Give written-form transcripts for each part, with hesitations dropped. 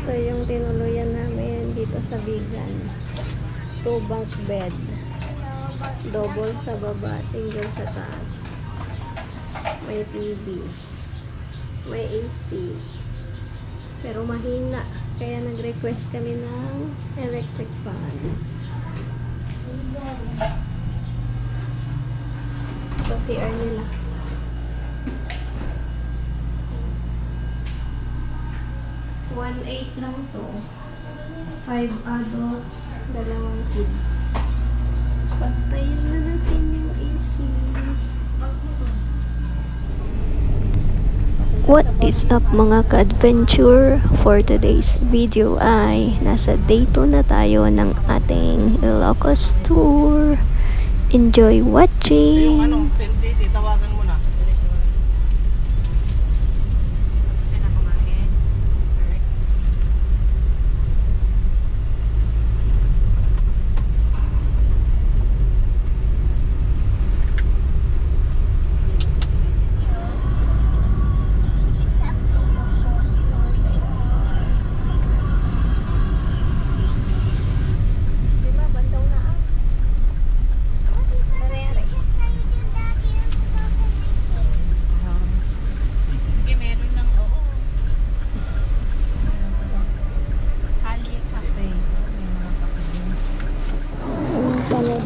Ito yung tinuluyan namin dito sa Bigan. 2 bunk bed. Double sa baba, single sa taas. May TV. May AC. Pero mahina. Kaya nag-request kami ng electric fan. Ito CR nila. 1.8 lang to. 5 adults, 2 kids. Patayin na natin yung AC. What is up mga ka-adventure? For today's video ay nasa day 2 na tayo ng ating Ilocos tour. Enjoy watching! Yung tawagan mo na.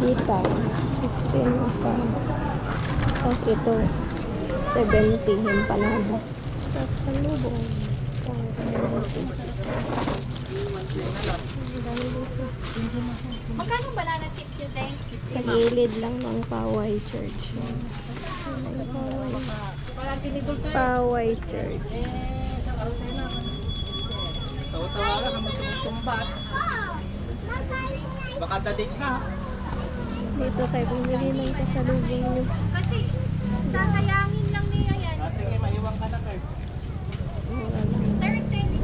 Dito, 15 isa. Tapos ito, 70 empanada. Tapos sa lubong. Magkano banana tips yun, Deng? Sa gilid lang ng Paway Church. Paway Church. Tawa-tawagan, sumbat. Baka dadig na. Dito tayo bumili ng kasalubong nyo. Kasi, sasayangin lang niya yan. Sige, maiwan ka na, Kurt. Mura lang. 30.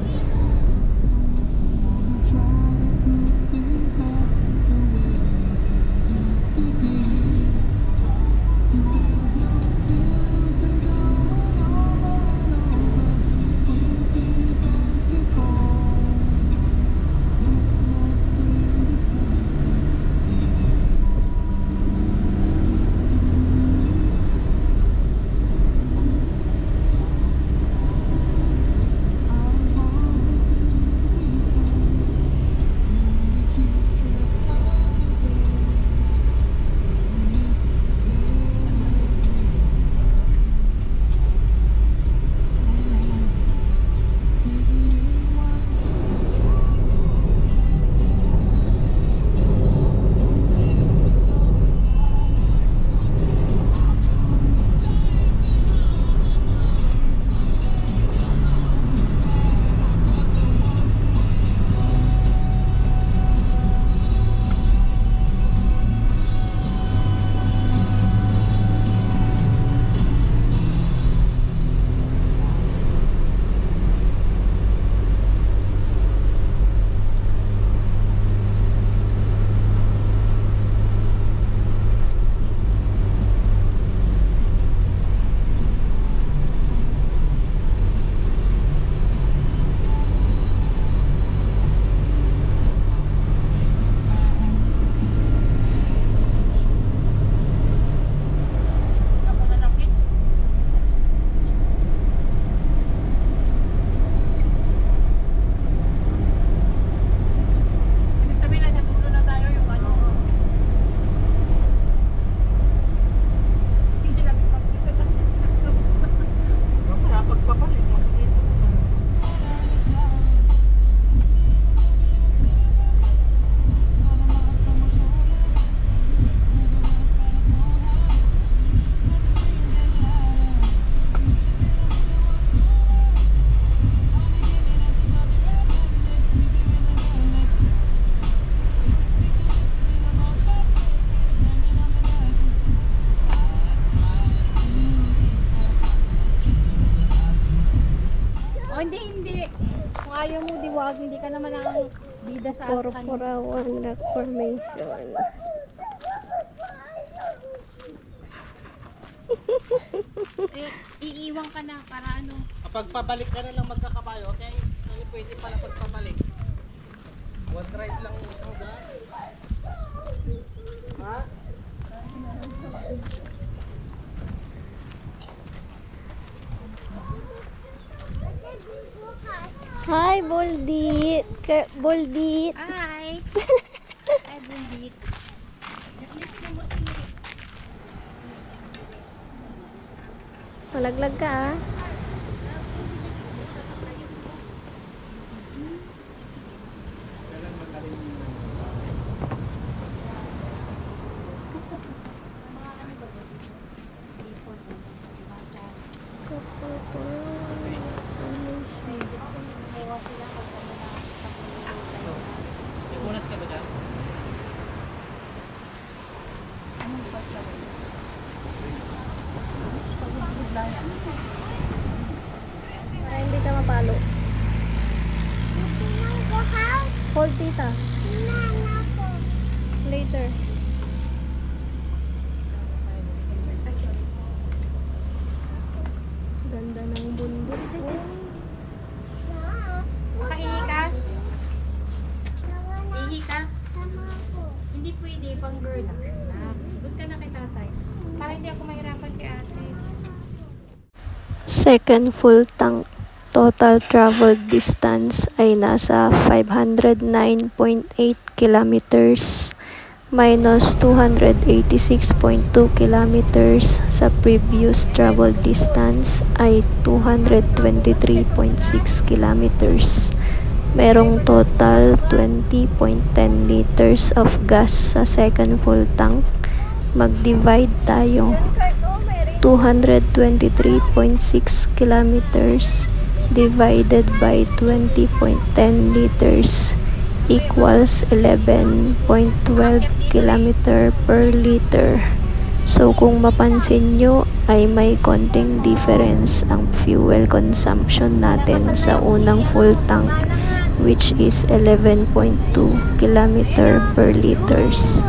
Oh, hindi. Kung ayaw mo, diwag, hindi ka naman ang bida sa akin. Corporawan Rock Formation. Iiwan ka na para ano. Kapag pabalik ka na lang magkakabayo, okay? Hindi pwede pala pagpabalik. Kahit lang isang daan. Ha? Hi, Boldit. Boldit. Hi! Ay, bumbit. Malaglag ka ah. May bonus ka ba dyan? Para hindi ka mapalo. Hold tita. Later. Ganda ng bundok. Makaihi ka? Ihi ka? Hindi pwede, pang girl. Doon ka na kay tatay. Para hindi ako mahirapan si ate. Second full tank. Total travel distance ay nasa 509.8 kilometers minus 286.2 kilometers sa previous travel distance ay 223.6 kilometers. Merong total 20.10 liters of gas sa second full tank. Mag-divide tayo. 223.6 kilometers divided by 20.10 liters equals 11.12 kilometer per liter. So kung mapansin nyo ay may konting difference ang fuel consumption natin sa unang full tank, which is 11.2 kilometer per liters.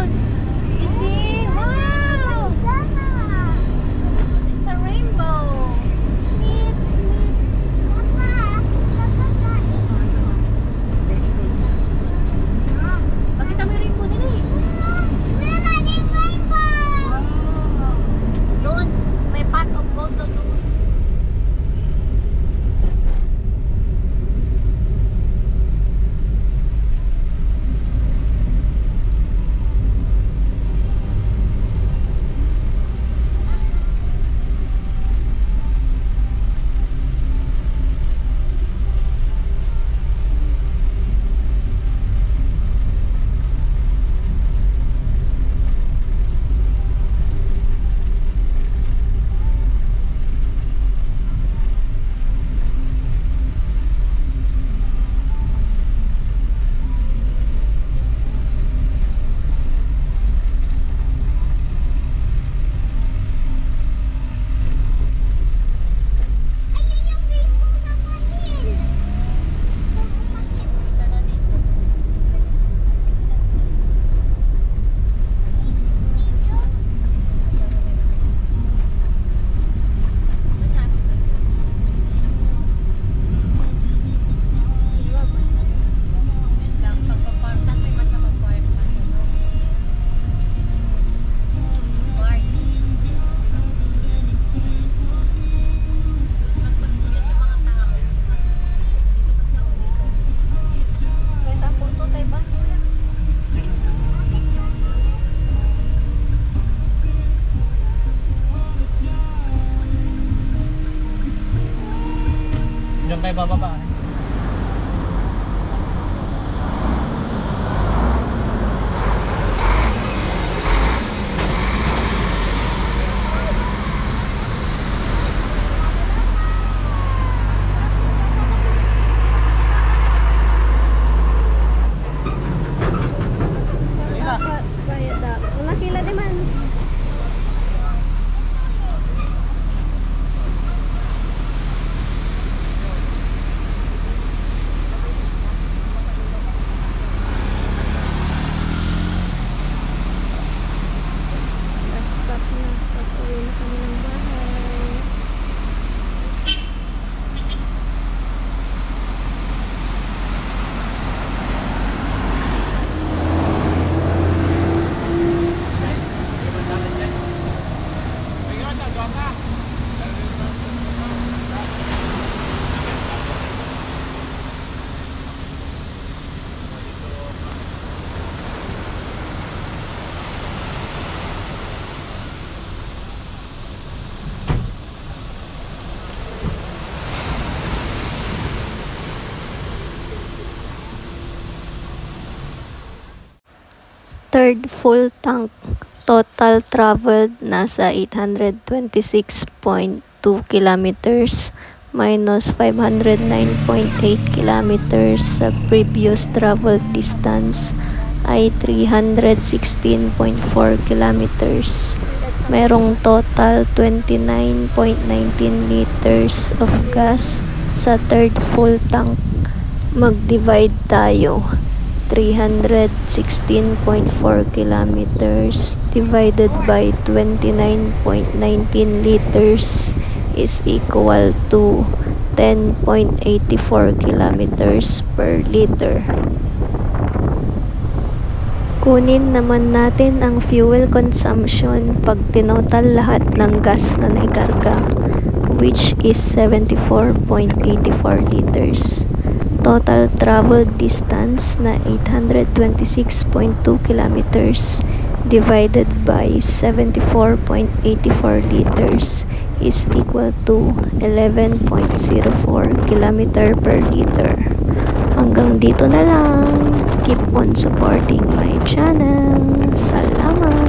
Diyan kayo bababa. Nakila di man. third full tank, total traveled nasa 826.2 kilometers minus 509.8 kilometers sa previous travel distance ay 316.4 kilometers. Merong total 29.19 liters of gas sa third full tank. Mag-divide tayo. 316.4 kilometers divided by 29.19 liters is equal to 10.84 kilometers per liter. Kunin naman natin ang fuel consumption pag tinotal lahat ng gas na naikarga, which is 74.84 liters. Total travel distance na 826.2 kilometers divided by 74.84 liters is equal to 11.04 kilometer per liter. Hanggang dito na lang. Keep on supporting my channel. Salamat!